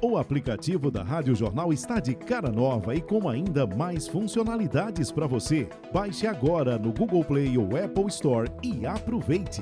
O aplicativo da Rádio Jornal está de cara nova e com ainda mais funcionalidades para você. Baixe agora no Google Play ou Apple Store e aproveite.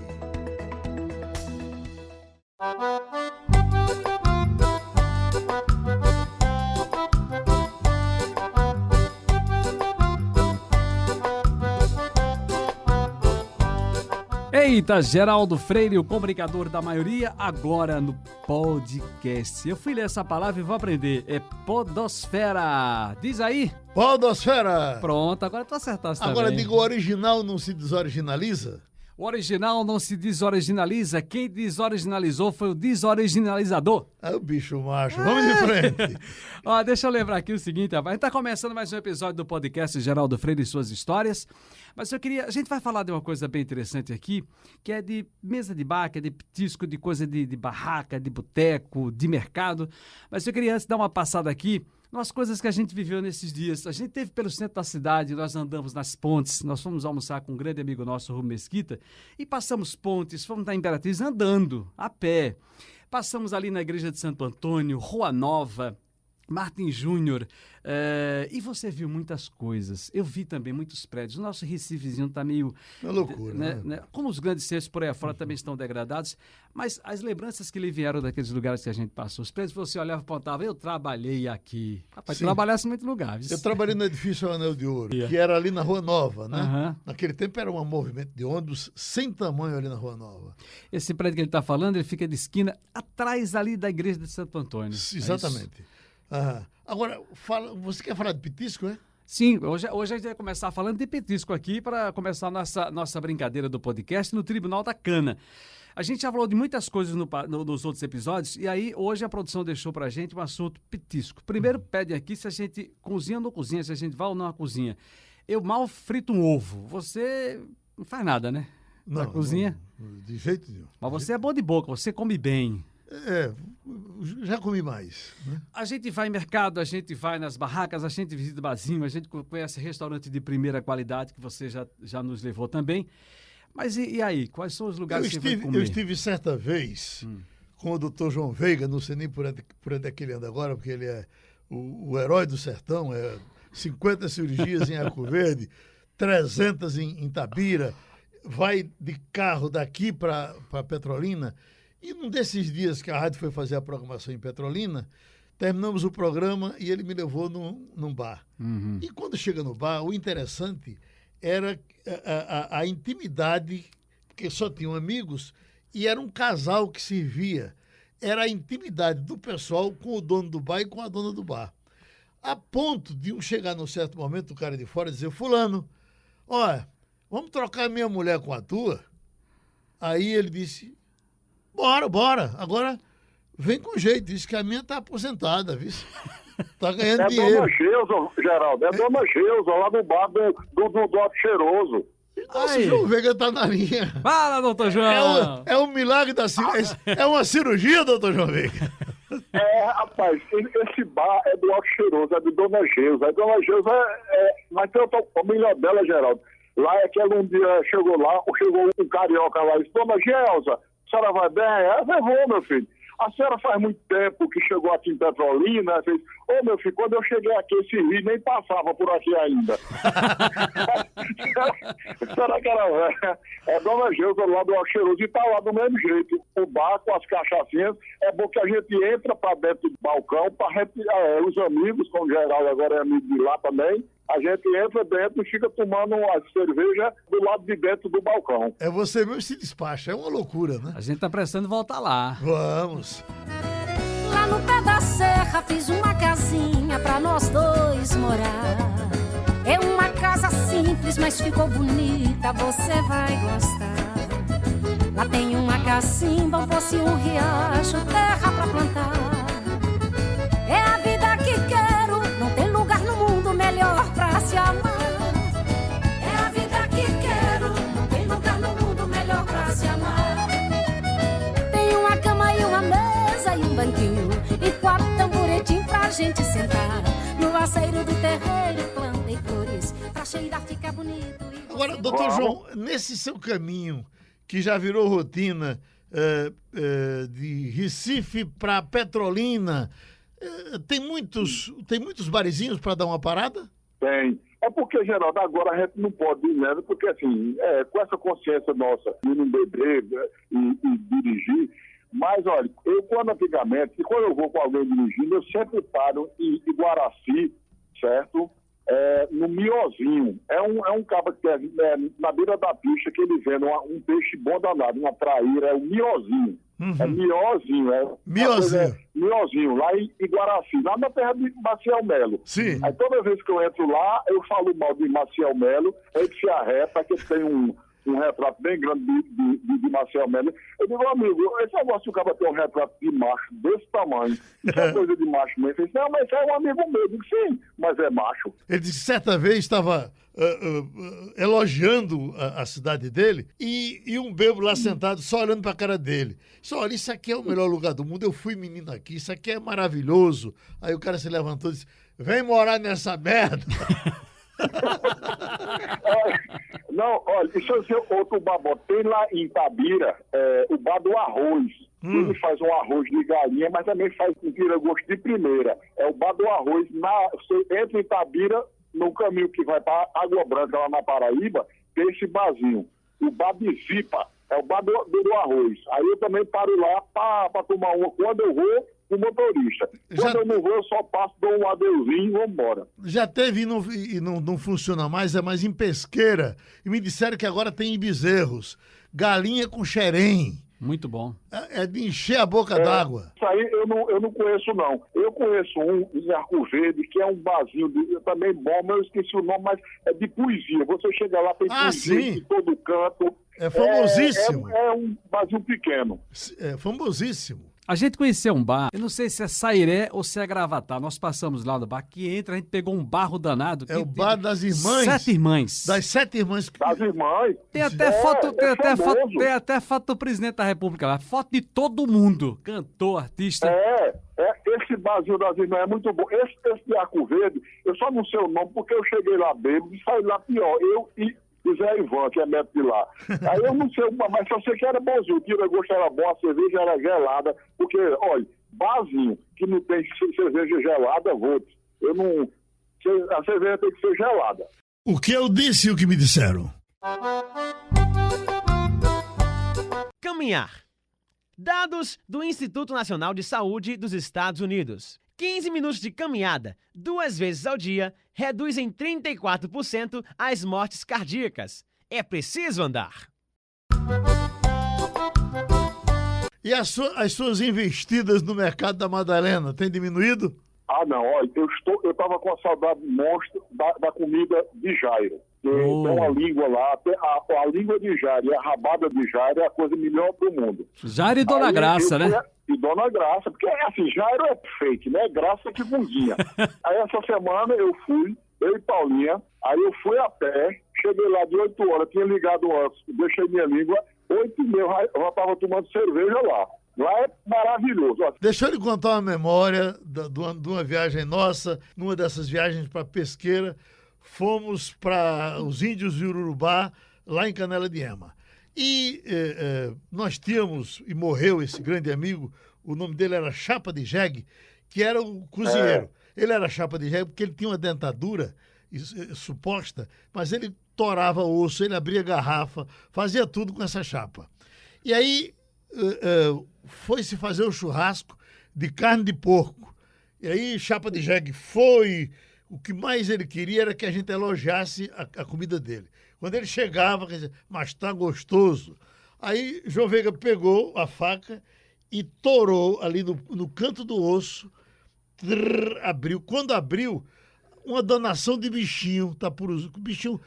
Eita, Geraldo Freire, o comunicador da maioria, agora no podcast. Eu fui ler essa palavra e vou aprender. É podosfera. Diz aí. Podosfera. Pronto, agora tu acertaste também. Agora digo, o original não se desoriginaliza? O original não se desoriginaliza. Quem desoriginalizou foi o desoriginalizador. É o bicho macho. Vamos de frente. Ó, deixa eu lembrar aqui o seguinte, rapaz. A gente tá começando mais um episódio do podcast Geraldo Freire e suas histórias. Mas a gente vai falar de uma coisa bem interessante aqui, que é de mesa de bar, que é de petisco, de coisa de barraca, de boteco, de mercado. Mas eu queria antes dar uma passada aqui nas coisas que a gente viveu nesses dias. A gente teve pelo centro da cidade, nós andamos nas pontes, nós fomos almoçar com um grande amigo nosso, Rubem Mesquita, e passamos pontes, fomos da Imperatriz andando, a pé. Passamos ali na igreja de Santo Antônio, Rua Nova, Martin Júnior, e você viu muitas coisas. Eu vi também muitos prédios. O nosso Recifezinho está meio... É loucura, né? Como os grandes centros por aí afora também estão degradados, mas as lembranças que lhe vieram daqueles lugares que a gente passou, os prédios, você olhava e apontava, eu trabalhei aqui. Rapaz, trabalhasse em muito lugar. Eu trabalhei no edifício Anel de Ouro, que era ali na Rua Nova, né? Uhum. Naquele tempo era um movimento de ônibus sem tamanho ali na Rua Nova. Esse prédio que ele está falando, ele fica de esquina atrás ali da igreja de Santo Antônio. Exatamente. Agora, você quer falar de petisco, é? Sim, hoje a gente vai começar falando de petisco aqui para começar a nossa brincadeira do podcast no Tribunal da Cana. A gente já falou de muitas coisas nos outros episódios e aí hoje a produção deixou para a gente um assunto petisco. Primeiro pede aqui se a gente cozinha ou não cozinha, se a gente vai ou não à cozinha. Eu mal frito um ovo, você não faz nada, né? Não, na cozinha? Não, de jeito nenhum. Mas você é bom de boca, você come bem. Já comi mais, né? A gente vai em mercado, a gente vai nas barracas, a gente visita barzinho, a gente conhece restaurante de primeira qualidade que você já nos levou também. Mas e aí, quais são os lugares que você vai comer? Eu estive certa vez com o Dr. João Veiga, não sei nem por onde é que ele anda agora, porque ele é o herói do sertão, 50 cirurgias em Arco Verde, 300 em Itabira, vai de carro daqui para Petrolina. E num desses dias que a rádio foi fazer a programação em Petrolina, terminamos o programa e ele me levou num bar. Uhum. E quando chega no bar, o interessante era a intimidade, porque só tinham amigos, e era um casal que servia. Era a intimidade do pessoal com o dono do bar e com a dona do bar. A ponto de um chegar num certo momento, o cara de fora, e dizer, fulano, olha, vamos trocar a minha mulher com a tua? Aí ele disse... Bora. Agora, vem com jeito. Diz que a minha tá aposentada, viu? Tá ganhando dinheiro. Dona Geusa, Geraldo. É Dona Geusa, lá no bar do Doc Cheiroso. Nossa, João Veiga tá na linha. Fala, doutor João. É um milagre da cirurgia. É uma cirurgia, doutor João Veiga. Rapaz, esse bar é do Doc Cheiroso, é de Dona Geusa. A Dona Geusa mas tem a melhor dela, Geraldo. Lá é que ela um dia chegou um carioca lá e disse, Dona Geusa, a senhora vai bem? Eu vou, meu filho. A senhora faz muito tempo que chegou aqui em Petrolina, fez, meu filho, quando eu cheguei aqui, esse rio nem passava por aqui ainda. Será que era velha? É Dona Geusa lá do Cheiroso e tá lá do mesmo jeito. O bar com as cachaçinhas, é bom que a gente entra para dentro do balcão para retirar os amigos, como o Geraldo agora é amigo de lá também. A gente entra dentro e fica tomando uma cerveja do lado de dentro do balcão. É você mesmo se despacha, é uma loucura, né? A gente tá precisando voltar lá. Vamos. Lá no pé da serra fiz uma casinha pra nós dois morar. É uma casa simples, mas ficou bonita, você vai gostar. Lá tem uma cacimba, um poço e um riacho, terra pra plantar. É a vida que quero, não tem lugar no mundo melhor pra se amar. É a vida que quero, não tem lugar no mundo melhor pra se amar. Tem uma cama e uma mesa e um banquinho e 4 tamboretinhos pra gente sentar. No aceiro do terreiro plantei flores pra cheirar, ficar bonito. Agora, doutor João, nesse seu caminho que já virou rotina de Recife para Petrolina, Tem muitos barizinhos para dar uma parada? Tem. É porque, Geraldo, agora a gente não pode ir nela, porque assim, com essa consciência nossa de não beber e dirigir, mas olha, quando eu vou com alguém dirigindo, eu sempre paro em Guaraci, certo? No Miozinho. É um cabo que na beira da pista que ele vende um peixe bom danado, uma traíra, é o Miozinho. Uhum. É Miozinho. Miozinho, lá em Guaraci, lá na terra de Maciel Melo. Sim. Aí toda vez que eu entro lá, eu falo mal de Maciel Melo, ele se arreta, que ele tem um retrato bem grande de Maciel Melo. Eu digo, amigo, esse negócio de o cara ter um retrato de macho desse tamanho, isso é coisa de macho mesmo. Ele disse, não, mas isso é um amigo meu. Eu digo, sim, mas é macho. Ele disse que certa vez estava elogiando a cidade dele e um bêbado lá sentado só olhando para a cara dele. Só, olha, isso aqui é o melhor lugar do mundo, eu fui menino aqui, isso aqui é maravilhoso. Aí o cara se levantou e disse, vem morar nessa merda. Não, olha, isso é outro babó. Tem lá em Itabira o bar do arroz. Ele faz um arroz de galinha, mas também faz um tira-gosto de primeira. É o bar do arroz. Você entra em Itabira, no caminho que vai para Água Branca, lá na Paraíba, tem esse barzinho. O bar de Zipa, é o bar do arroz. Aí eu também paro lá para tomar uma. Quando eu vou, o motorista. Quando eu não vou, eu só passo, dou um adeuzinho e vou embora. Já teve e não funciona mais, é mais em Pesqueira. E me disseram que agora tem em Bezerros. Galinha com xerém. Muito bom. É de encher a boca d'água. Isso aí eu não conheço, não. Eu conheço um em Arco Verde, que é um barzinho também bom, mas eu esqueci o nome, mas é de poesia. Você chega lá, tem poesia de todo canto. É famosíssimo. É um barzinho pequeno. É famosíssimo. A gente conheceu um bar, eu não sei se é Sairé ou se é Gravatá. Nós passamos lá no bar, que entra, a gente pegou um barro danado. É o bar das irmãs. 7 irmãs. Das 7 irmãs. Das irmãs. Tem até foto do presidente da República lá. Foto de todo mundo. Cantor, artista. Esse barzinho das irmãs é muito bom. Esse de Arco Verde, eu só não sei o nome, porque eu cheguei lá bêbado e saí lá pior. Eu e o Zé Ivan, que é médico de lá. Aí eu não sei, mas só sei que era bonzinho. O tira-gosto era bom, a cerveja era gelada. Porque, olha, barzinho que não tem cerveja gelada, eu não... A cerveja tem que ser gelada. O que eu disse e o que me disseram? Caminhar. Dados do Instituto Nacional de Saúde dos Estados Unidos. 15 minutos de caminhada, 2 vezes ao dia, reduzem 34% as mortes cardíacas. É preciso andar. E as suas investidas no mercado da Madalena, tem diminuído? Ah, não, olha, eu estava com a saudade monstro da comida de Jairo. Tem uma língua lá, a língua de Jairo e a rabada de Jairo é a coisa melhor do mundo. Jairo e Dona Graça, né? E Dona Graça, porque assim, Jairo é fake, né? Graça que cozinha. Aí essa semana eu e Paulinha, aí eu fui a pé, cheguei lá de 8 horas, tinha ligado antes, deixei minha língua, 8h30, eu já estava tomando cerveja lá. Lá é maravilhoso. Deixa eu lhe contar uma memória de uma viagem nossa, numa dessas viagens para Pesqueira, fomos para os Índios de Urubá, lá em Canela de Ema. E nós tínhamos, e morreu esse grande amigo, o nome dele era Chapa de Jegue, que era o cozinheiro. Ele era Chapa de Jegue porque ele tinha uma dentadura suposta, mas ele torava osso, ele abria garrafa, fazia tudo com essa chapa. E aí foi-se fazer o churrasco de carne de porco. E aí Chapa de Jegue foi... O que mais ele queria era que a gente elogiasse a comida dele. Quando ele chegava, quer dizer, mas tá gostoso. Aí João Veiga pegou a faca e torou ali no canto do osso, abriu. Quando abriu, uma danação de bichinho, tá por o bichinho.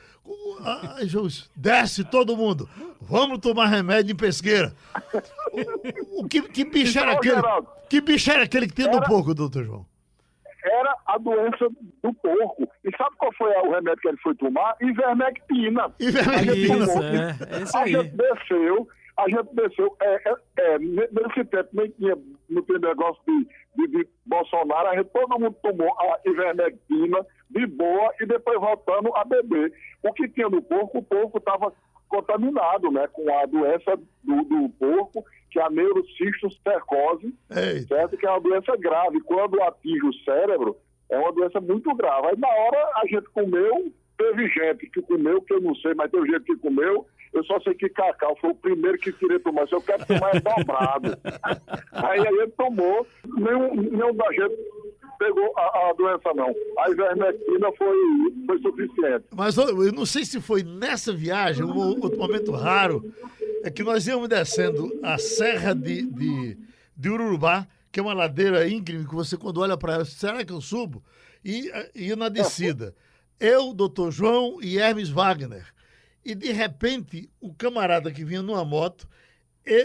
Desce todo mundo. Vamos tomar remédio em Pesqueira. Que bicho era aquele? Que bicho era aquele que tem no porco, doutor João? Era a doença do porco. E sabe qual foi o remédio que ele foi tomar? Ivermectina. Isso aí. A gente desceu. Nesse tempo não tem negócio de Bolsonaro, todo mundo tomou a ivermectina de boa e depois voltando a beber. O que tinha no porco, o porco estava contaminado, né, com a doença do porco, que é a neurocistocercose, certo? Que é uma doença grave. Quando atinge o cérebro, é uma doença muito grave. Aí na hora a gente comeu, teve gente que comeu, que eu não sei, mas teve gente que comeu. Eu só sei que Cacau foi o primeiro que queria tomar. Se eu quero tomar, é dobrado. Aí ele tomou, nenhum da gente pegou a doença, não. A ivermectina foi suficiente. Mas eu não sei se foi nessa viagem, um outro momento raro, é que nós íamos descendo a Serra de Urubá, que é uma ladeira íngreme, que você, quando olha para ela, será que eu subo? E na descida. Eu, Dr. João e Hermes Wagner. E, de repente, o camarada que vinha numa moto,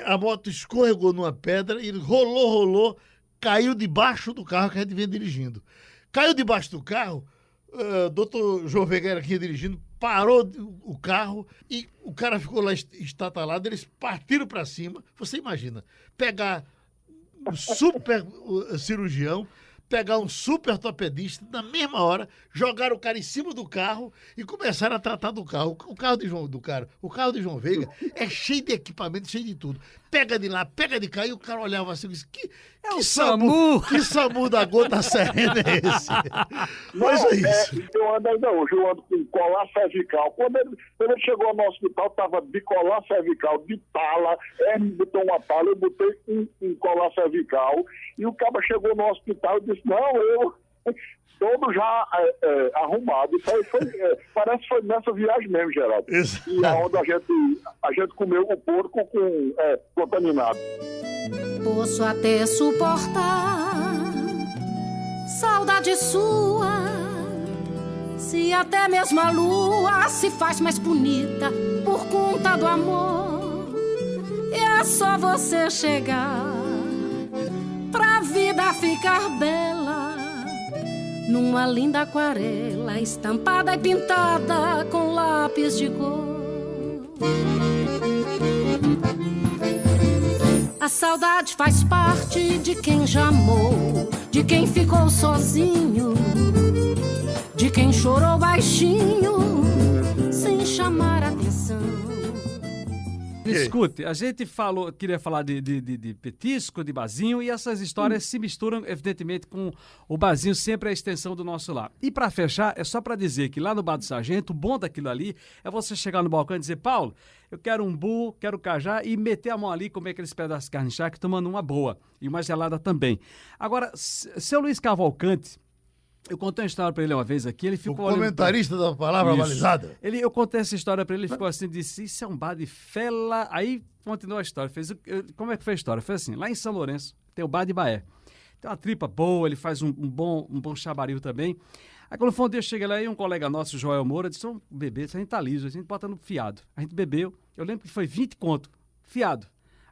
a moto escorregou numa pedra, ele rolou, caiu debaixo do carro que a gente vinha dirigindo. Caiu debaixo do carro, Dr. João Vieira que ia dirigindo, parou o carro e o cara ficou lá estatalado, eles partiram para cima. Você imagina, pegar um super cirurgião, pegar um super ortopedista, na mesma hora, jogar o cara em cima do carro e começaram a tratar do carro. O carro de João Veiga é cheio de equipamento, cheio de tudo. Pega de lá, pega de cá, e o cara olhava assim e disse, que SAMU! Que SAMU da gota serena é esse? Mas é isso. Eu ando ainda hoje, eu ando com colar cervical. Quando ele chegou no hospital, estava de colar cervical, de tala, ele botou uma tala, eu botei um colar cervical, e o cara chegou no hospital e disse, não, eu... todo já arrumado. Isso aí parece que foi nessa viagem mesmo, Geraldo. Exato. E onde a gente comeu o porco contaminado. Posso até suportar saudade sua, se até mesmo a lua se faz mais bonita por conta do amor. E é só você chegar pra vida ficar bela, numa linda aquarela estampada e pintada com lápis de cor. A saudade faz parte de quem já amou, de quem ficou sozinho, de quem chorou baixinho, sem chamar atenção. Escute, a gente queria falar de petisco, de barzinho, e essas histórias se misturam, evidentemente, com o barzinho, sempre a extensão do nosso lar. E para fechar, é só para dizer que lá no Bar do Sargento, o bom daquilo ali é você chegar no balcão e dizer, Paulo, eu quero umbu, quero cajá, e meter a mão ali, comer aqueles pedaços de carne charque, tomando uma boa, e uma gelada também. Agora, seu Luiz Cavalcante, eu contei uma história para ele uma vez aqui, ele ficou... O comentarista da palavra balizada. Eu contei essa história para ele, ele ficou assim, disse, isso é um bar de fela. Aí continuou a história. Como é que foi a história? Foi assim, lá em São Lourenço, tem o Bar de Baé. Tem uma tripa boa, ele faz um bom chabaril também. Aí quando foi um dia, eu cheguei lá e um colega nosso, Joel Moura, disse, vamos beber, a gente tá liso, a gente bota no fiado. A gente bebeu, eu lembro que foi 20 conto, fiado.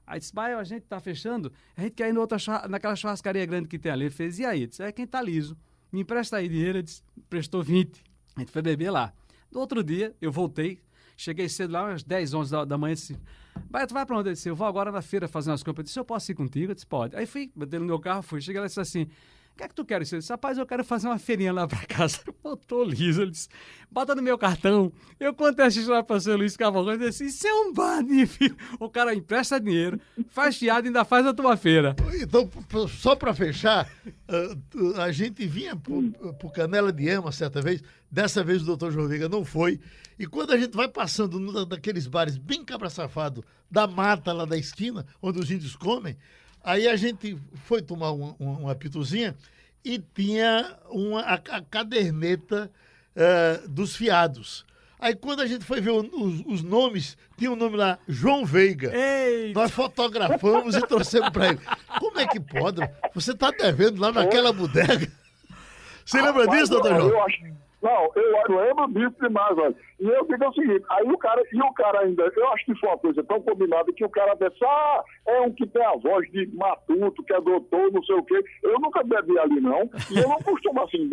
Aí disse, a gente tá fechando, a gente quer ir naquela churrascaria grande que tem ali. Ele fez, e aí? Eu disse, quem tá liso? Me empresta aí dinheiro, ele disse, prestou 20. A gente foi beber lá. No outro dia, eu voltei, cheguei cedo lá, umas 10, 11 da manhã, disse, tu vai pra onde? Eu disse, eu vou agora na feira fazer umas compras. Eu disse, eu posso ir contigo? Eu disse, pode. Aí fui, botei no meu carro, cheguei lá e disse assim, o que é que tu quer? Eu disse, rapaz, eu quero fazer uma feirinha lá pra casa. Eu tô liso, ele disse, bota no meu cartão. Eu contei essa história pra seu Luiz Cavalcante, ele disse, isso é um bar, filho. O cara empresta dinheiro, faz fiado e ainda faz a tua feira. Então, só para fechar, a gente vinha pro Canela de Ema certa vez, dessa vez o doutor João Veiga não foi, e quando a gente vai passando daqueles bares bem cabra-safado, da mata lá da esquina, onde os índios comem, aí a gente foi tomar uma pituzinha e tinha a caderneta dos fiados. Aí quando a gente foi ver os nomes, tinha o nome lá, João Veiga. Eita. Nós fotografamos e trouxemos para ele. Como é que pode? Você está devendo lá naquela bodega? Você lembra disso, doutor João? Eu lembro disso demais, olha. E eu digo o seguinte, aí o cara ainda, eu acho que foi uma coisa tão combinada que o cara pensa, é um que tem a voz de matuto, que é doutor, não sei o quê. Eu nunca bebi ali, não. E eu não costumo assim,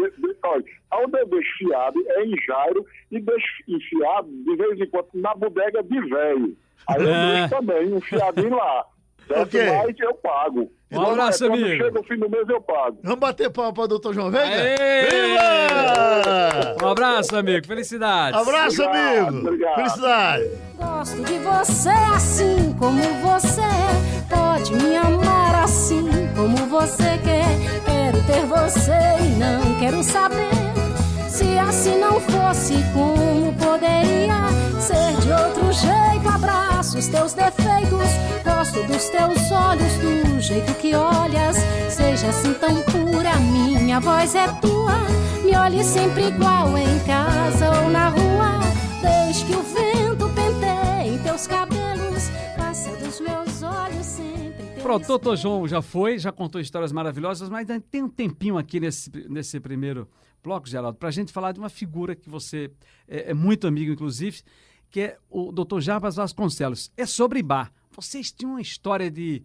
olha, onde eu deixo fiado é em Jairo e deixo enfiado de vez em quando na bodega de velho. Aí eu deixo também um fiadinho lá. Ok. Mais eu pago. Um abraço, Quando amigo. chega o fim do mês, eu pago. Vamos bater palma para o Dr. João Veiga? Aê! Viva! Um abraço, amigo. Felicidades. Abraço, Obrigado, amigo. obrigado. Felicidade. Gosto de você assim como você é. Pode me amar assim como você quer. Quero ter você e não quero saber. Se assim não fosse, como poderia ser de outro jeito? Abraço os teus defeitos, gosto dos teus olhos, do jeito que olhas. Seja assim tão pura, minha voz é tua. Me olhe sempre igual em casa ou na rua. Desde que o vento penteie teus cabelos, passa dos meus olhos sempre. Pronto, doutor João já foi, já contou histórias maravilhosas, mas ainda tem um tempinho aqui nesse primeiro bloco, Geraldo, para a gente falar de uma figura que você é muito amigo, inclusive, que é o doutor Jarbas Vasconcelos. É sobre bar. Vocês tinham uma história de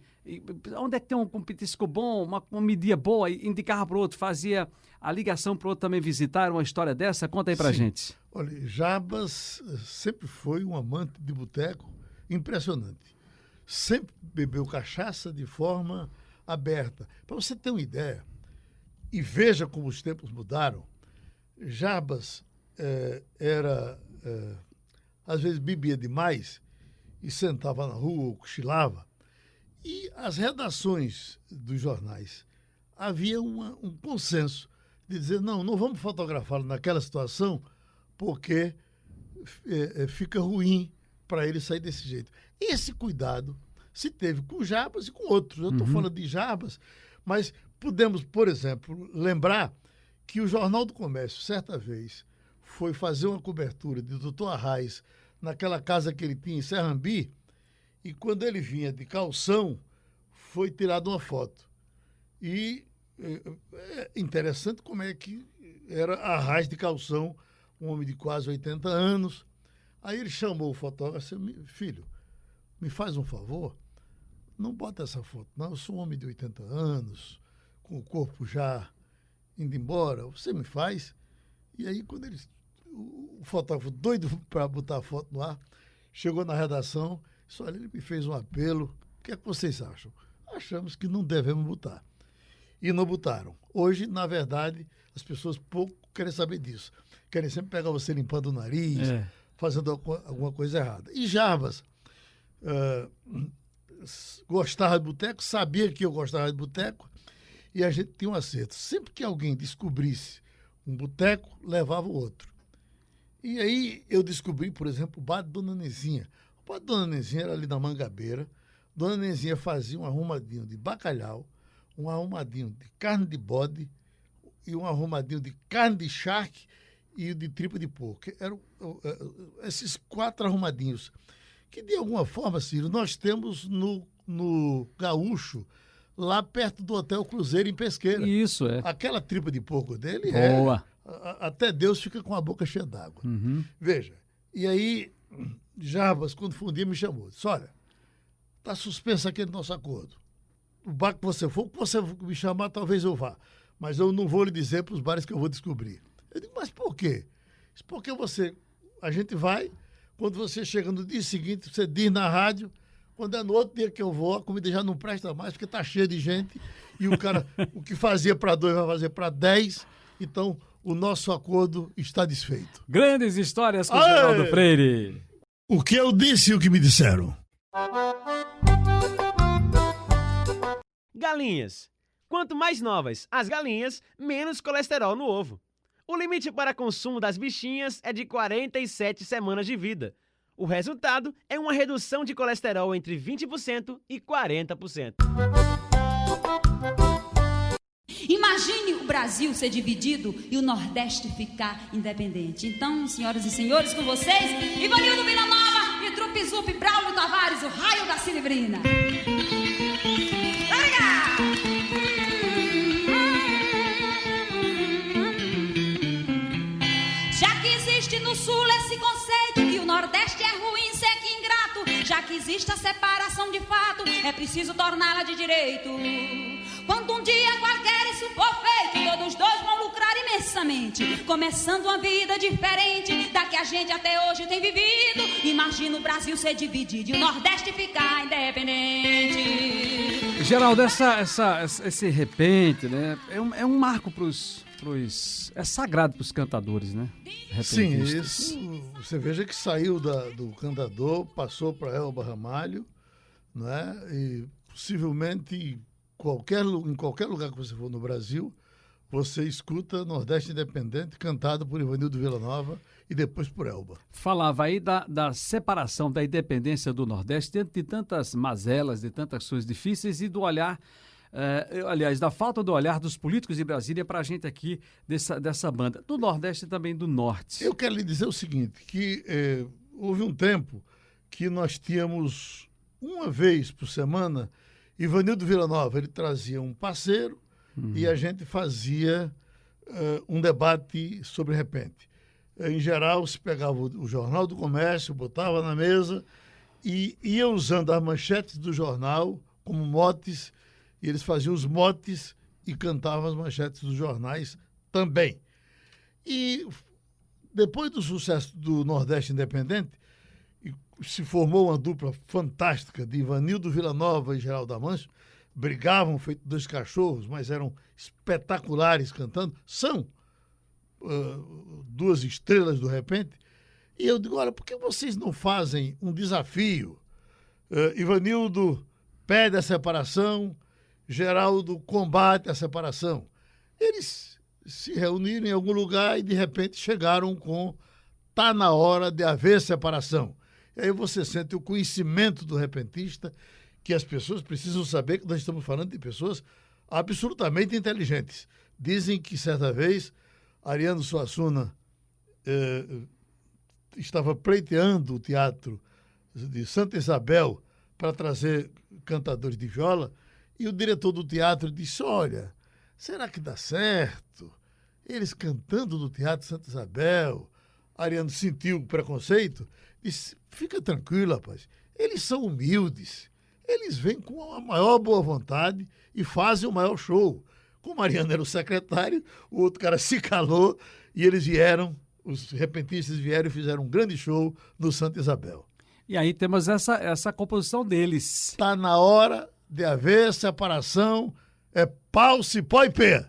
onde é que tem um petisco bom, uma comidinha boa, e indicava para o outro, fazia a ligação para o outro também visitar, uma história dessa? Conta aí para a gente. Olha, Jarbas sempre foi um amante de boteco impressionante. Sempre bebeu cachaça de forma aberta. Para você ter uma ideia, e veja como os tempos mudaram, Jarbas às vezes bebia demais e sentava na rua ou cochilava. E as redações dos jornais, havia um consenso de dizer, não vamos fotografá-lo naquela situação porque fica ruim para ele sair desse jeito. Esse cuidado se teve com Jarbas e com outros. Eu estou falando de Jarbas, mas podemos, por exemplo, lembrar que o Jornal do Comércio, certa vez, foi fazer uma cobertura de Dr. Arraes naquela casa que ele tinha em Serrambi, e quando ele vinha de calção, foi tirada uma foto. E é interessante como é que era Arraes de calção, um homem de quase 80 anos. Aí ele chamou o fotógrafo e disse, filho, me faz um favor, não bota essa foto, não, eu sou um homem de 80 anos, com o corpo já indo embora, você me faz? E aí, quando o fotógrafo doido para botar a foto no ar, chegou na redação, disse, olha, ele me fez um apelo, o que é que vocês acham? Achamos que não devemos botar. E não botaram. Hoje, na verdade, as pessoas pouco querem saber disso. Querem sempre pegar você limpando o nariz, fazendo alguma coisa errada. E Jarbas gostava de boteco, sabia que eu gostava de boteco, e a gente tinha um acerto. Sempre que alguém descobrisse um boteco, levava o outro. E aí eu descobri, por exemplo, o bar de Dona Nezinha. O bar de Dona Nezinha era ali na Mangabeira. Dona Nezinha fazia um arrumadinho de bacalhau, um arrumadinho de carne de bode e um arrumadinho de carne de charque e de tripa de porco. Eram esses 4 arrumadinhos que, de alguma forma, Ciro, nós temos no Gaúcho, lá perto do Hotel Cruzeiro, em Pesqueira. Isso, é. Aquela tripa de porco dele Boa. Até Deus fica com a boca cheia d'água. Veja, e aí Jarbas, quando foi um dia, me chamou. Disse, olha, está suspenso aquele nosso acordo. O bar que você for, que você me chamar, talvez eu vá. Mas eu não vou lhe dizer para os bares que eu vou descobrir. Eu digo, mas por quê? Porque a gente vai, quando você chega no dia seguinte, você diz na rádio, quando é no outro dia que eu vou, a comida já não presta mais, porque está cheia de gente, e o cara, o que fazia para 2 vai fazer para 10, então o nosso acordo está desfeito. Grandes histórias com o Geraldo Freire. O que eu disse e o que me disseram. Galinhas. Quanto mais novas as galinhas, menos colesterol no ovo. O limite para consumo das bichinhas é de 47 semanas de vida. O resultado é uma redução de colesterol entre 20% e 40%. Imagine o Brasil ser dividido e o Nordeste ficar independente. Então, senhoras e senhores, com vocês, Ivanildo Villanova e Trupe Zup, Braulio Tavares, o raio da Cinebrina. Já que existe no Sul esse conceito que o Nordeste é ruim, seco e ingrato, já que existe a separação de fato, é preciso torná-la de direito. Quando um dia qualquer isso for feito, todos 2 vão lucrar imensamente. intensamente, começando uma vida diferente da que a gente até hoje tem vivido. Imagina o Brasil ser dividido e o Nordeste ficar independente. Geraldo, esse repente, né? É um marco é sagrado pros cantadores, né? Sim, Repentistas. isso você veja que saiu do cantador, passou para Elba Ramalho, né? E possivelmente em qualquer lugar que você for no Brasil, você escuta Nordeste Independente cantado por Ivanildo Villa-Nova e depois por Elba. Falava aí da separação, da independência do Nordeste, diante de tantas mazelas, de tantas coisas difíceis e do olhar, aliás, da falta do olhar dos políticos de Brasília para a gente aqui dessa banda, do Nordeste e também do Norte. Eu quero lhe dizer o seguinte, que houve um tempo que nós tínhamos uma vez por semana Ivanildo Villa-Nova, ele trazia um parceiro e a gente fazia um debate sobre repente. Em geral, se pegava o Jornal do Comércio, botava na mesa e ia usando as manchetes do jornal como motes, e eles faziam os motes e cantavam as manchetes dos jornais também. E depois do sucesso do Nordeste Independente, se formou uma dupla fantástica de Ivanildo Villa-Nova e Geraldo Amâncio, brigavam feito dois cachorros, mas eram espetaculares cantando, são duas estrelas do repente. E eu digo, olha, por que vocês não fazem um desafio? Ivanildo pede a separação, Geraldo combate a separação. Eles se reuniram em algum lugar e de repente chegaram com tá na hora de haver separação. E aí você sente o conhecimento do repentista, que as pessoas precisam saber que nós estamos falando de pessoas absolutamente inteligentes. Dizem que certa vez Ariano Suassuna estava pleiteando o teatro de Santa Isabel para trazer cantadores de viola, e o diretor do teatro disse, olha, será que dá certo? Eles cantando no Teatro Santa Isabel. Ariano sentiu o preconceito, disse, fica tranquilo, rapaz, eles são humildes, eles vêm com a maior boa vontade e fazem o maior show. Como Ariano era o secretário, o outro cara se calou e eles vieram, os repentistas vieram e fizeram um grande show no Santa Isabel. E aí temos essa composição deles. Está na hora de haver separação, é pau, cipó e pé.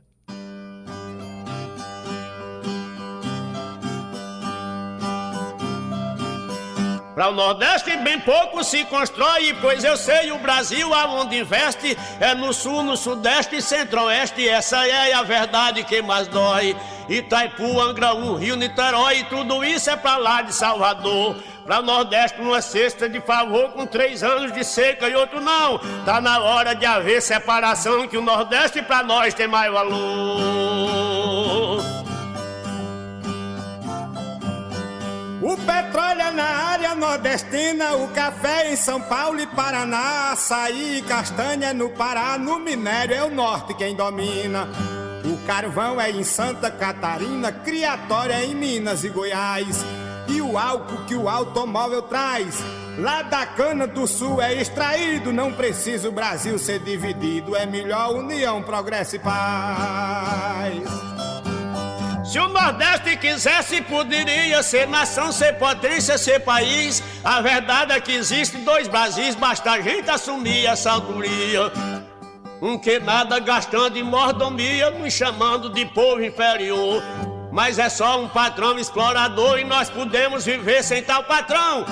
Para o Nordeste bem pouco se constrói, pois eu sei o Brasil aonde investe é no Sul, no Sudeste e Centro-Oeste, essa é a verdade que mais dói. Itaipu, Angraú, Rio, Niterói, tudo isso é pra lá de Salvador. Para o Nordeste uma cesta de favor com 3 anos de seca e outro não. Tá na hora de haver separação, que o Nordeste pra nós tem mais valor. O petróleo é na área nordestina, o café em São Paulo e Paraná, açaí e castanha no Pará, no minério é o norte quem domina. O carvão é em Santa Catarina, criatório é em Minas e Goiás. E o álcool que o automóvel traz, lá da cana do sul é extraído. Não precisa o Brasil ser dividido, é melhor união, progresso e paz. Se o Nordeste quisesse, poderia ser nação, ser potência, ser país. A verdade é que existem 2 Brasis, basta a gente assumir essa autoria. Um que nada gastando em mordomia, nos chamando de povo inferior. Mas é só um patrão explorador e nós podemos viver sem tal patrão.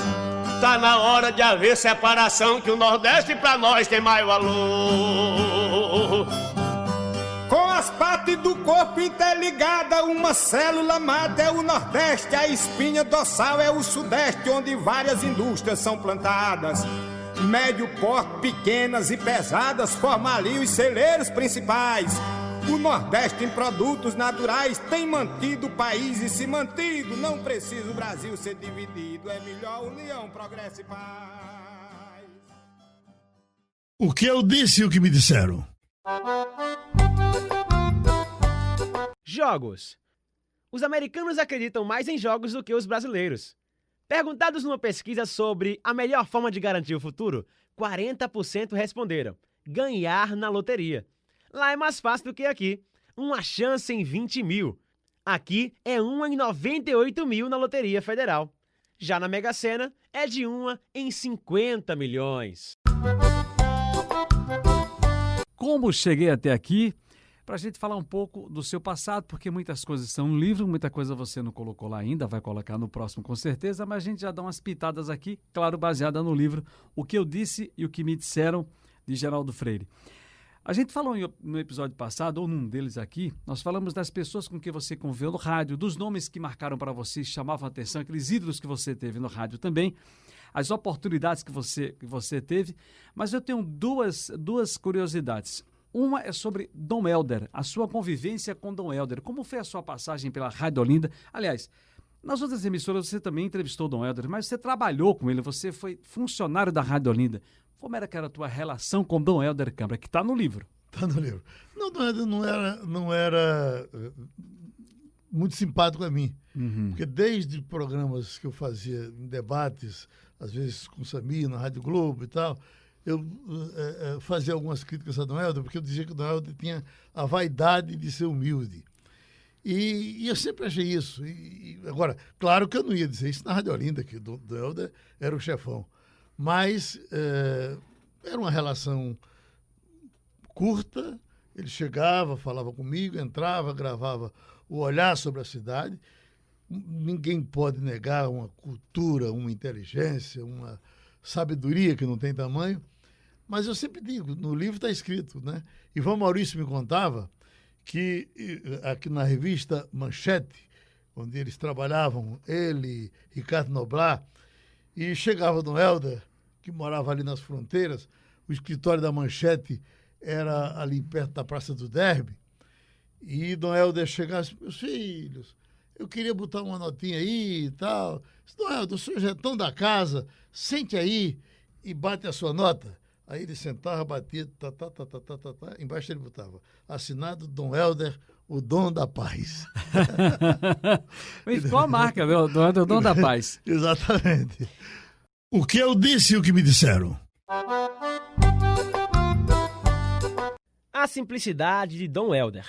Tá na hora de haver separação, que o Nordeste pra nós tem mais valor. Com as partes do corpo interligadas, uma célula mata é o Nordeste, a espinha dorsal é o Sudeste, onde várias indústrias são plantadas. Médio porte, pequenas e pesadas, formam ali os celeiros principais. O Nordeste em produtos naturais tem mantido o país e se mantido. Não precisa o Brasil ser dividido, é melhor união, progresso e paz. O que eu disse e o que me disseram? Jogos. Os americanos acreditam mais em jogos do que os brasileiros. Perguntados numa pesquisa sobre a melhor forma de garantir o futuro, 40% responderam: ganhar na loteria. Lá é mais fácil do que aqui. Uma chance em 20 mil. Aqui é 1 em 98 mil na Loteria Federal. Já na Mega Sena é de 1 em 50 milhões. Como cheguei até aqui? Para a gente falar um pouco do seu passado, porque muitas coisas são no livro, muita coisa você não colocou lá ainda, vai colocar no próximo com certeza, mas a gente já dá umas pitadas aqui, claro, baseada no livro, o que eu disse e o que me disseram, de Geraldo Freire. A gente falou no episódio passado, ou num deles aqui, nós falamos das pessoas com quem você conviveu no rádio, dos nomes que marcaram para você, chamavam a atenção, aqueles ídolos que você teve no rádio também, as oportunidades que você teve, mas eu tenho duas curiosidades. Uma é sobre Dom Helder, a sua convivência com Dom Helder. Como foi a sua passagem pela Rádio Olinda? Aliás, nas outras emissoras você também entrevistou Dom Helder, mas você trabalhou com ele, você foi funcionário da Rádio Olinda. Como era que era a tua relação com Dom Helder Câmara, que está no livro? Está no livro. Não, Dom Helder não era muito simpático a mim. Porque desde programas que eu fazia em debates, às vezes com o Samir, na Rádio Globo e tal, eu fazia algumas críticas a Dom Helder, porque eu dizia que o Dom Helder tinha a vaidade de ser humilde. E eu sempre achei isso. Agora, claro que eu não ia dizer isso na Rádio Olinda, que o Dom Helder era o chefão. Mas era uma relação curta, ele chegava, falava comigo, entrava, gravava o olhar sobre a cidade. Ninguém pode negar uma cultura, uma inteligência, uma sabedoria que não tem tamanho. Mas eu sempre digo, no livro está escrito, né? Ivan Maurício me contava que aqui na revista Manchete, onde eles trabalhavam, ele, Ricardo Noblat, e chegava Dom Helder, que morava ali nas fronteiras, o escritório da Manchete era ali perto da Praça do Derby, e Dom Helder chegava assim, meus filhos, eu queria botar uma notinha aí e tal. Dom Helder, o senhor já é tão da casa, sente aí e bate a sua nota. Aí ele sentava, batia, embaixo ele botava, assinado Dom Helder, o dom da paz. Ficou a marca, meu, Dom Helder, o dom da paz. Exatamente. O que eu disse e o que me disseram. A simplicidade de Dom Helder.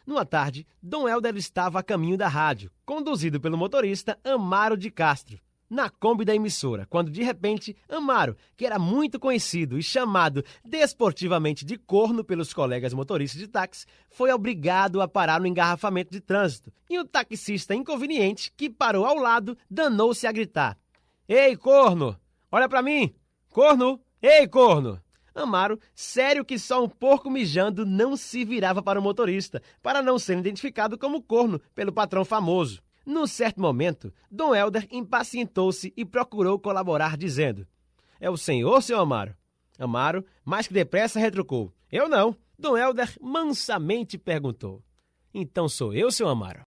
Numa tarde, Dom Helder estava a caminho da rádio, conduzido pelo motorista Amaro de Castro, na Kombi da emissora, quando de repente Amaro, que era muito conhecido e chamado desportivamente de corno pelos colegas motoristas de táxi, foi obrigado a parar no engarrafamento de trânsito. E o taxista inconveniente, que parou ao lado, danou-se a gritar: "Ei, corno! Olha pra mim! Corno! Ei, corno!" Amaro, sério que só um porco mijando, não se virava para o motorista, para não ser identificado como corno pelo patrão famoso. Num certo momento, Dom Helder impacientou-se e procurou colaborar, dizendo: "É o senhor, seu Amaro?" Amaro, mais que depressa, retrucou: "Eu não." Dom Helder mansamente perguntou: "Então sou eu, seu Amaro?"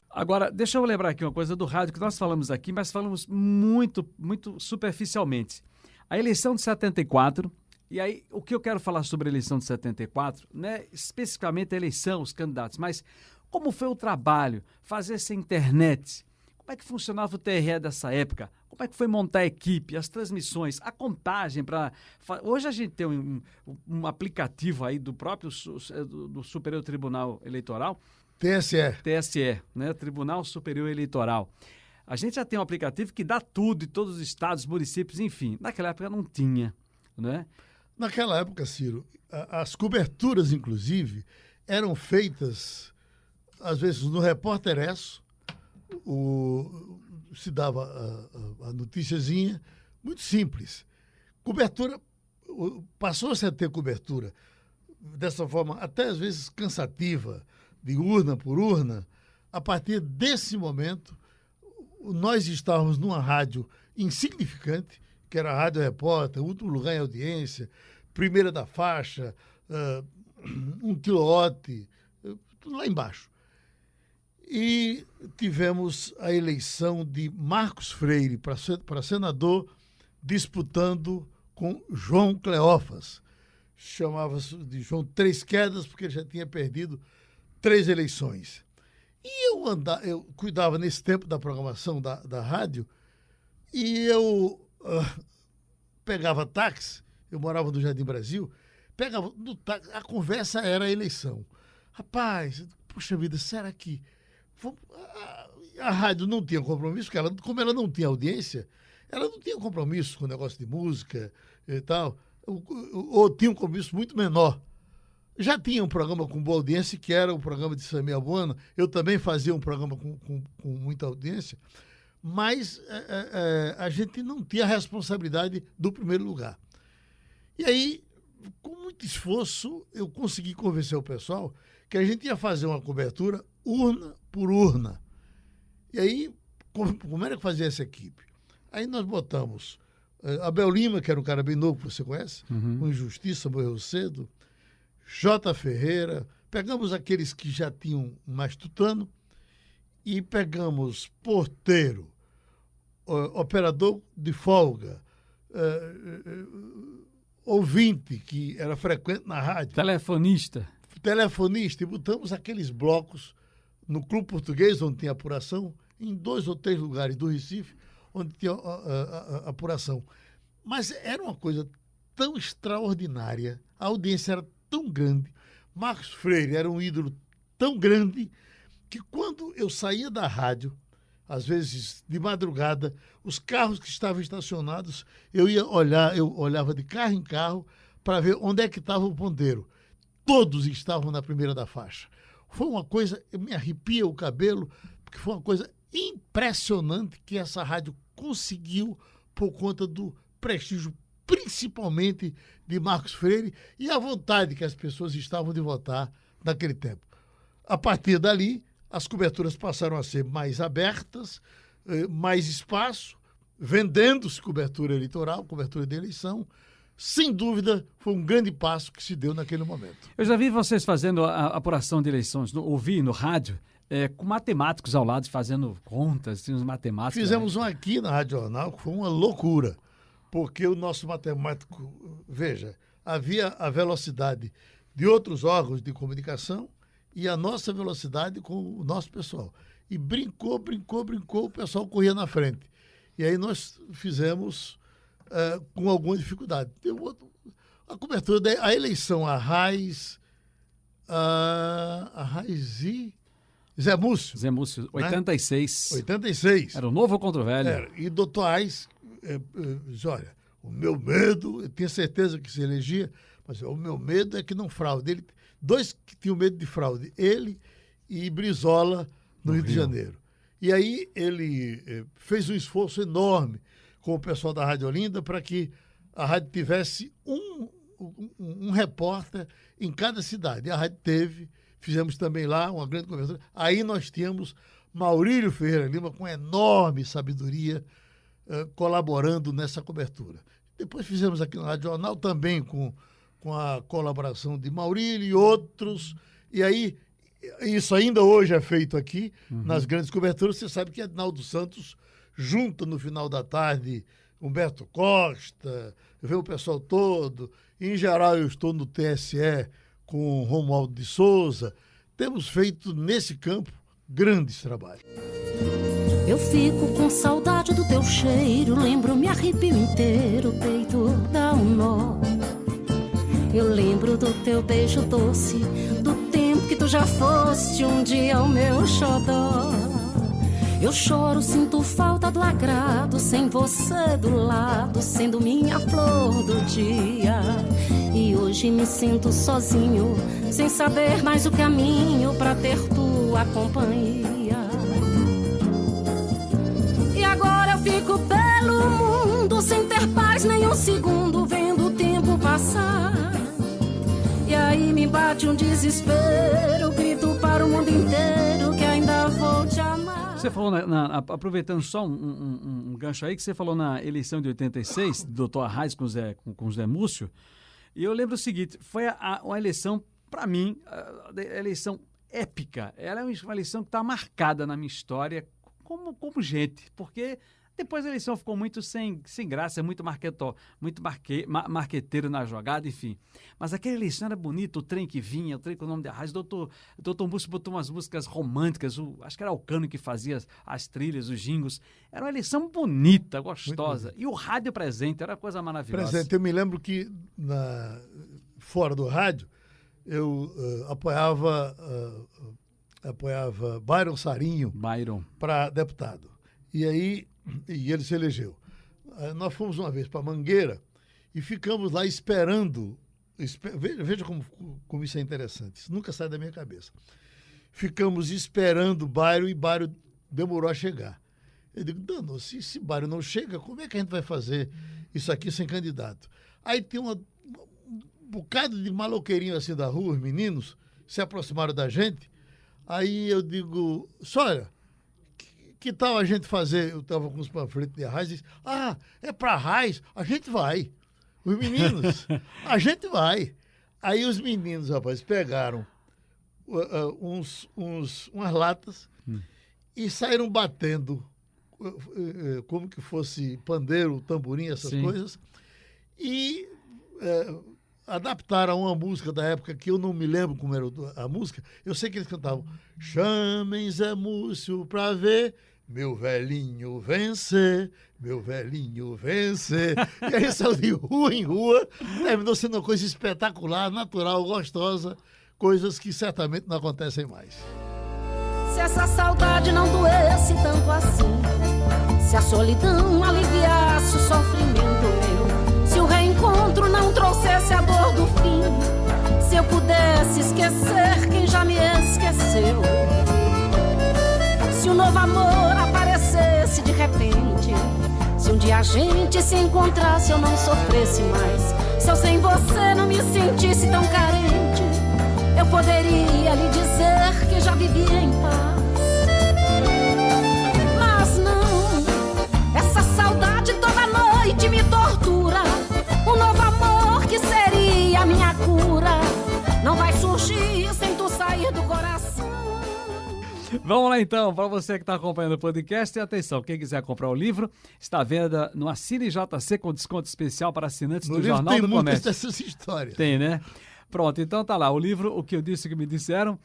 Agora, deixa eu lembrar aqui uma coisa do rádio que nós falamos aqui, mas falamos muito, muito superficialmente. A eleição de 74, e aí o que eu quero falar sobre a eleição de 74, não é especificamente a eleição, os candidatos, mas como foi o trabalho, fazer essa internet, como é que funcionava o TRE dessa época, como é que foi montar a equipe, as transmissões, a contagem para... Hoje a gente tem um aplicativo aí do próprio do Superior Tribunal Eleitoral, TSE, né? Tribunal Superior Eleitoral. A gente já tem um aplicativo que dá tudo, em todos os estados, municípios, enfim. Naquela época não tinha, né? Naquela época, Ciro, as coberturas, inclusive, eram feitas, às vezes, no Repórter Esso, se dava a noticiazinha, muito simples. Cobertura, passou-se a ter cobertura dessa forma, até às vezes cansativa, de urna por urna. A partir desse momento, nós estávamos numa rádio insignificante, que era a Rádio Repórter, último lugar em audiência, primeira da faixa, 1 quilowatt, tudo lá embaixo. E tivemos a eleição de Marcos Freire para senador, disputando com João Cleófas. Chamava-se de João Três Quedas, porque ele já tinha perdido 3 eleições. E eu cuidava nesse tempo da programação da rádio, e eu pegava táxi, eu morava no Jardim Brasil, pegava no táxi, a conversa era a eleição. Rapaz, puxa vida, será que... A rádio não tinha compromisso, porque como ela não tinha audiência, ela não tinha compromisso com o negócio de música e tal, ou tinha um compromisso muito menor. Já tinha um programa com boa audiência, que era o programa de Samir Bueno. Eu também fazia um programa com muita audiência, mas a gente não tinha a responsabilidade do primeiro lugar. E aí, com muito esforço, eu consegui convencer o pessoal que a gente ia fazer uma cobertura urna por urna. E aí, como era que fazia essa equipe? Aí nós botamos Abel Lima, que era um cara bem novo, que você conhece, com Injustiça, morreu cedo, J. Ferreira, pegamos aqueles que já tinham mais tutano e pegamos porteiro, operador de folga, ouvinte, que era frequente na rádio. Telefonista, E botamos aqueles blocos no Clube Português, onde tinha apuração, em 2 ou 3 lugares do Recife, onde tinha apuração. Mas era uma coisa tão extraordinária, a audiência era tão grande, Marcos Freire era um ídolo tão grande, que quando eu saía da rádio, às vezes de madrugada, os carros que estavam estacionados, eu olhava de carro em carro para ver onde é que estava o ponteiro. Todos estavam na primeira da faixa. Foi uma coisa, eu me arrepia o cabelo, porque foi uma coisa impressionante que essa rádio conseguiu por conta do prestígio, principalmente de Marcos Freire, e a vontade que as pessoas estavam de votar naquele tempo. A partir dali, as coberturas passaram a ser mais abertas, mais espaço, vendendo-se cobertura eleitoral, cobertura de eleição. Sem dúvida, foi um grande passo que se deu naquele momento. Eu já vi vocês fazendo a apuração de eleições, ouvi no rádio, com matemáticos ao lado, fazendo contas, tinha uns matemáticos. Fizemos um aqui na Rádio Jornal, que foi uma loucura, porque o nosso matemático, veja, havia a velocidade de outros órgãos de comunicação e a nossa velocidade com o nosso pessoal. E brincou, o pessoal corria na frente. E aí nós fizemos com alguma dificuldade. A cobertura da eleição, a Raiz e Zé Múcio. Zé Múcio, 86. Né? 86. Era o novo contra o velho. E doutor Ais, olha, o meu medo, eu tinha certeza que se elegia, mas o meu medo é que não fraude. Dois que tinham medo de fraude, ele e Brizola, no Rio de Janeiro. E aí ele fez um esforço enorme com o pessoal da Rádio Olinda para que a rádio tivesse um repórter em cada cidade. E a rádio teve, fizemos também lá uma grande cobertura. Aí nós tínhamos Maurílio Ferreira Lima com enorme sabedoria colaborando nessa cobertura. Depois fizemos aqui na Rádio Jornal também com a colaboração de Maurílio e outros. E aí, isso ainda hoje é feito aqui, nas grandes coberturas. Você sabe que Ednaldo Santos junta no final da tarde Humberto Costa, vê o pessoal todo. Em geral, eu estou no TSE com Romualdo de Souza. Temos feito, nesse campo, grandes trabalhos. Eu fico com saudade do teu cheiro, lembro, me arrepio inteiro, o peito dá um nó. Eu lembro do teu beijo doce, do tempo que tu já foste um dia o meu xodó. Eu choro, sinto falta do agrado, sem você do lado, sendo minha flor do dia. E hoje me sinto sozinho, sem saber mais o caminho pra ter tua companhia. E agora eu fico pelo mundo, sem ter paz nem um segundo, vendo o tempo passar. E aí me bate um desespero, grito para o mundo inteiro que ainda vou te amar. Você falou, aproveitando só um gancho aí, que você falou na eleição de 86, do doutor Arraes com o Zé Múcio, e eu lembro o seguinte, foi uma eleição, para mim, a eleição épica. Ela é uma eleição que está marcada na minha história como gente, porque depois a eleição ficou muito sem graça, muito marqueteiro na jogada, enfim. Mas aquela eleição era bonita, o trem que vinha, o trem com o nome de Arraes, o doutor Múcio botou umas músicas românticas, acho que era o Cano que fazia as trilhas, os jingles. Era uma eleição bonita, gostosa. E o rádio presente, era uma coisa maravilhosa. Presente, eu me lembro que fora do rádio, eu apoiava Byron Sarinho para deputado. E ele se elegeu. Nós fomos uma vez para Mangueira e ficamos lá esperando. Veja como isso é interessante. Isso nunca sai da minha cabeça. Ficamos esperando o Byron e Byron demorou a chegar. Eu digo, Dano, se esse Byron não chega, como é que a gente vai fazer isso aqui sem candidato? Aí tem um bocado de maloqueirinho assim da rua, os meninos se aproximaram da gente. Aí eu digo, olha, que tal a gente fazer? Eu estava com os panfletos de Arraiz e disse, é para Arraiz? A gente vai. Os meninos, a gente vai. Aí os meninos, rapaz, pegaram umas latas e saíram batendo como que fosse pandeiro, tamborim, essas coisas, e adaptaram uma música da época que eu não me lembro como era a música. Eu sei que eles cantavam Chamem Zé Múcio pra ver meu velhinho vencer, meu velhinho vencer. E aí saiu de rua em rua, terminou sendo uma coisa espetacular, natural, gostosa, coisas que certamente não acontecem mais. Se essa saudade não doesse tanto assim, se a solidão aliviasse o sofrimento meu, se o reencontro não trouxesse a dor do fim, se eu pudesse esquecer quem já me esqueceu, se um novo amor aparecesse de repente, se um dia a gente se encontrasse eu não sofresse mais, se eu sem você não me sentisse tão carente, eu poderia lhe dizer que já vivia em paz. Mas não, essa saudade toda noite me tortura. Um novo amor que seria a minha cura não vai surgir sem tu sair do coração. Vamos lá então, para você que está acompanhando o podcast, e atenção, quem quiser comprar o livro, está à venda no Assine JC com desconto especial para assinantes do Jornal do Comércio. Tem muitas dessas histórias. Tem, né? Pronto, então tá lá, o livro, o que eu disse que me disseram,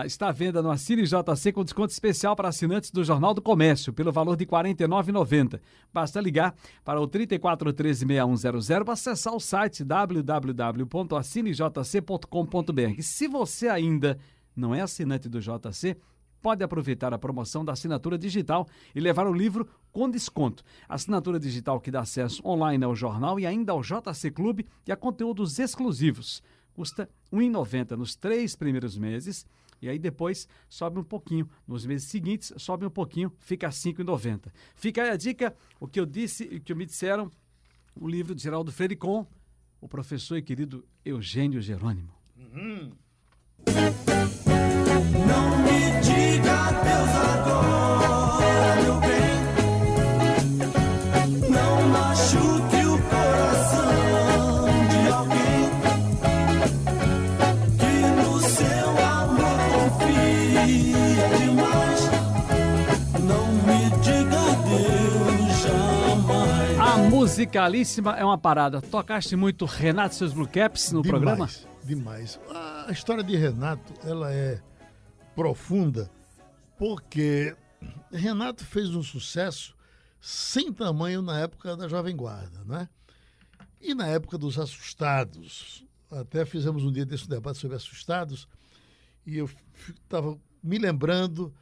está à venda no Assine JC com desconto especial para assinantes do Jornal do Comércio, pelo valor de R$ 49,90. Basta ligar para o 3413-6100 para acessar o site www.assinejc.com.br. Se você ainda não é assinante do JC, pode aproveitar a promoção da assinatura digital e levar o livro com desconto. A assinatura digital que dá acesso online ao jornal e ainda ao JC Clube e a conteúdos exclusivos. Custa R$ 1,90 nos 3 primeiros meses e aí depois sobe um pouquinho. Nos meses seguintes sobe um pouquinho, fica R$ 5,90. Fica aí a dica, o que eu disse e o que me disseram, o livro de Geraldo Freire com o professor e querido Eugênio Jerônimo. Não me diga Deus agora, meu bem. Não machuque o coração de alguém que no seu amor confia demais. Não me diga Deus jamais. A musicalíssima é uma parada. Tocaste muito Renato e seus Blue Caps no programa? Demais. A história de Renato, ela é profunda, porque Renato fez um sucesso sem tamanho na época da Jovem Guarda, né? E na época dos Assustados, até fizemos um dia desse debate sobre Assustados, e eu estava me lembrando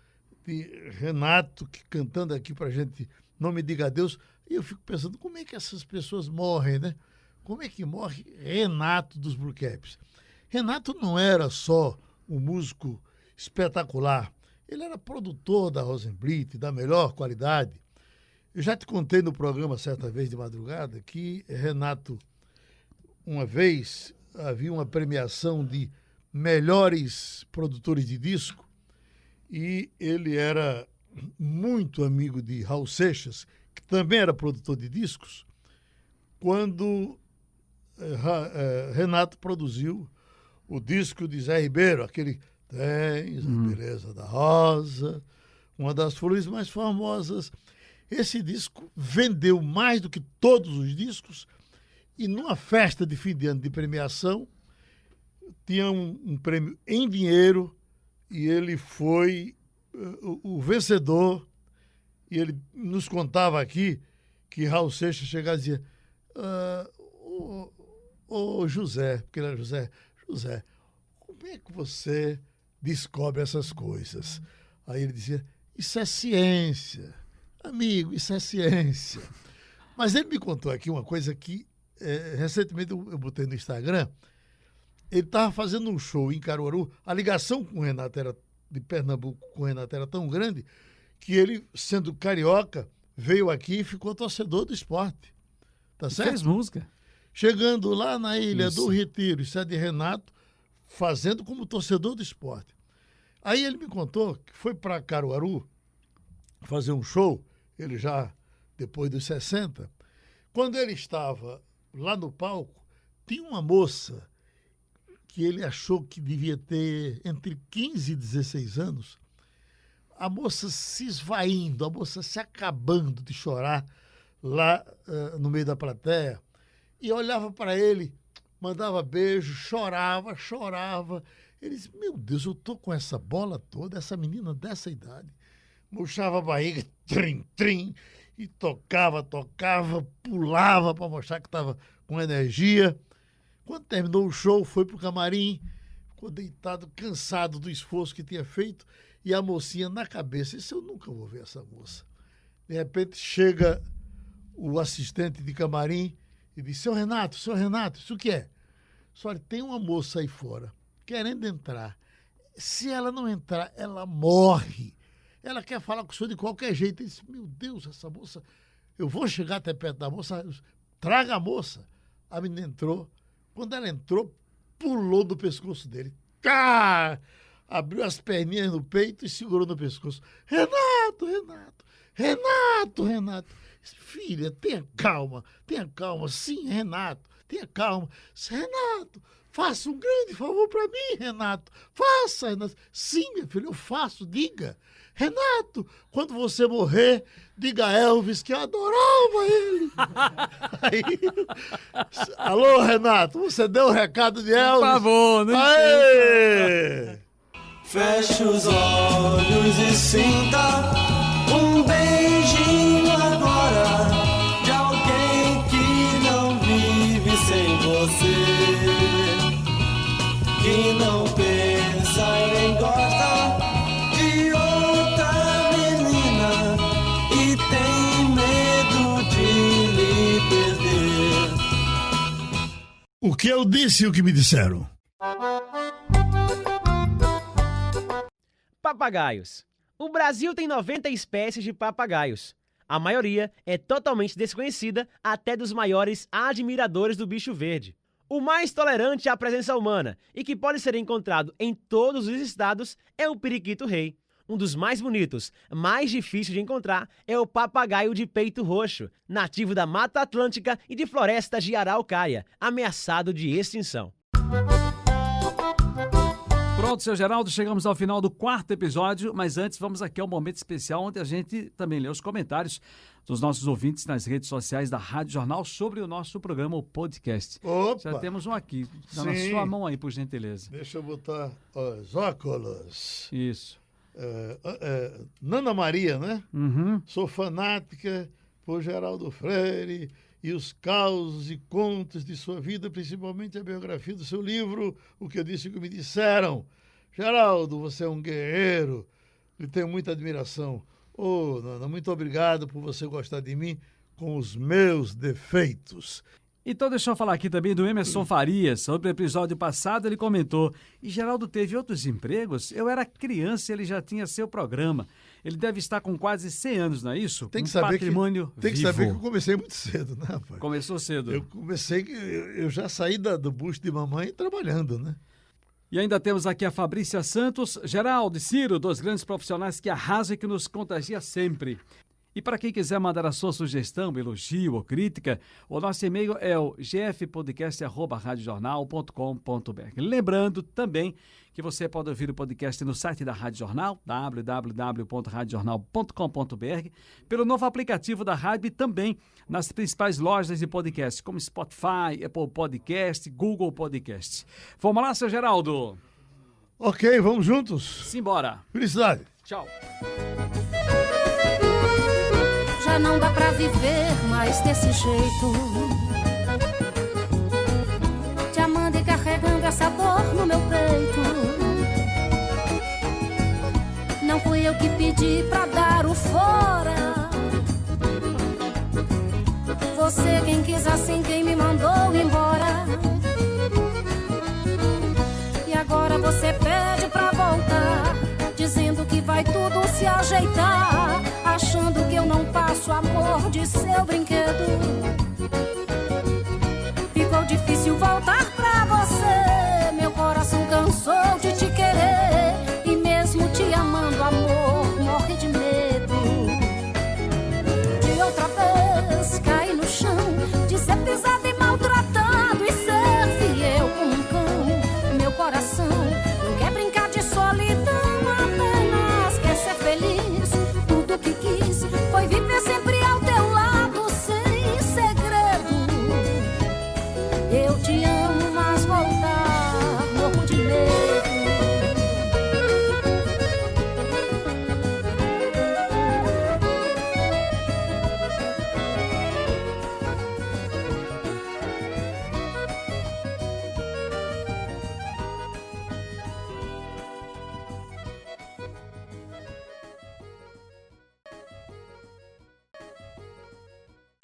de Renato cantando aqui pra gente Não Me Diga Adeus, e eu fico pensando, como é que essas pessoas morrem, né? Como é que morre Renato dos Blue Caps? Renato não era só um músico espetacular, ele era produtor da Rosenblit, da melhor qualidade. Eu já te contei no programa certa vez de madrugada que Renato, uma vez, havia uma premiação de melhores produtores de disco e ele era muito amigo de Raul Seixas, que também era produtor de discos, quando Renato produziu o disco de Zé Ribeiro, aquele Tens a Beleza da Rosa, uma das flores mais famosas. Esse disco vendeu mais do que todos os discos e numa festa de fim de ano de premiação tinha um prêmio em dinheiro e ele foi o vencedor e ele nos contava aqui que Raul Seixas chegava e dizia José, porque ele era José, como é que você descobre essas coisas? Aí ele dizia, isso é ciência. Amigo, isso é ciência. Mas ele me contou aqui uma coisa que recentemente eu botei no Instagram. Ele estava fazendo um show em Caruaru. A ligação com o Renato de Pernambuco com o Renato era tão grande que ele, sendo carioca, veio aqui e ficou torcedor do Sport. Tá certo? Fez música. Chegando lá na Ilha Isso. do Retiro, isso é de Renato, fazendo como torcedor do Sport. Aí ele me contou que foi para Caruaru fazer um show, ele já depois dos 60. Quando ele estava lá no palco, tinha uma moça que ele achou que devia ter entre 15 e 16 anos, a moça se esvaindo, a moça se acabando de chorar lá no meio da plateia, e olhava para ele, mandava beijo, chorava. Ele disse, meu Deus, eu tô com essa bola toda, essa menina dessa idade. Murchava a barriga, trim, e tocava, pulava para mostrar que estava com energia. Quando terminou o show, foi pro camarim, ficou deitado, cansado do esforço que tinha feito, e a mocinha na cabeça, isso eu nunca vou ver essa moça. De repente chega o assistente de camarim e diz, seu Renato, isso o que é? Olha, tem uma moça aí fora, querendo entrar. Se ela não entrar, ela morre. Ela quer falar com o senhor de qualquer jeito. Ele disse, meu Deus, essa moça, eu vou chegar até perto da moça, traga a moça. A menina entrou. Quando ela entrou, pulou do pescoço dele. Abriu as perninhas no peito e segurou no pescoço. Renato. Filha, tenha calma. Sim, Renato, tenha calma. Renato, faça um grande favor para mim, Renato. Faça, Renato. Sim, minha filha, eu faço, diga. Renato, quando você morrer, diga a Elvis que eu adorava ele. Aí, alô, Renato, você deu o recado de Elvis? Por favor, não Aê! Feche os olhos e sinta um beijinho agora de alguém que não vive sem você, que não pensa e nem gosta de outra menina e tem medo de lhe perder. O que eu disse e o que me disseram? Papagaios. O Brasil tem 90 espécies de papagaios. A maioria é totalmente desconhecida até dos maiores admiradores do bicho verde. O mais tolerante à presença humana e que pode ser encontrado em todos os estados é o periquito-rei. Um dos mais bonitos, mais difícil de encontrar, é o papagaio de peito roxo, nativo da Mata Atlântica e de florestas de araucária, ameaçado de extinção. Pronto, seu Geraldo, chegamos ao final do 4º episódio, mas antes vamos aqui ao momento especial onde a gente também lê os comentários dos nossos ouvintes nas redes sociais da Rádio Jornal sobre o nosso programa, o podcast. Opa! Já temos um aqui, tá na Sim. sua mão aí, por gentileza. Deixa eu botar os óculos. Isso. Nana Maria, né? Uhum. Sou fanática por Geraldo Freire e os causos e contos de sua vida, principalmente a biografia do seu livro, O que eu disse e o que me disseram. Geraldo, você é um guerreiro, lhe tenho muita admiração. Nana, muito obrigado por você gostar de mim com os meus defeitos. Então deixa eu falar aqui também do Emerson Farias. Sobre o episódio passado ele comentou, e Geraldo teve outros empregos? Eu era criança e ele já tinha seu programa. Ele deve estar com quase 100 anos, não é isso? Tem que Um saber patrimônio tem que vivo. saber que eu comecei muito cedo, né, rapaz? Começou cedo. Eu já saí do bucho de mamãe trabalhando, né? E ainda temos aqui a Fabrícia Santos, Geraldo e Ciro, dois grandes profissionais que arrasam e que nos contagia sempre. E para quem quiser mandar a sua sugestão, elogio ou crítica, o nosso e-mail é o gfpodcast@radiojornal.com.br. Lembrando também que você pode ouvir o podcast no site da Rádio Jornal, www.radiojornal.com.br, pelo novo aplicativo da rádio e também nas principais lojas de podcast, como Spotify, Apple Podcast, Google Podcast. Vamos lá, seu Geraldo? Ok, vamos juntos? Simbora. Felicidade. Tchau. Já não dá pra viver mais desse jeito, te amando e carregando essa dor no meu peito. Não fui eu que pedi pra dar o fora. Você quem quis assim, quem me mandou embora. E agora você pede pra voltar, dizendo que vai tudo se ajeitar, achando que eu não passo amor de seu brinquedo. Ficou difícil voltar pra você, meu coração cansou de te querer, e mesmo te amando, amor, morre de medo de outra vez cair no chão, de ser pisado e maltratado e ser fiel como um cão. Meu coração não quer brincar de solidão, apenas quer ser feliz. Tudo que quis foi viver sempre ao teu lado sem segredo. Eu te amo.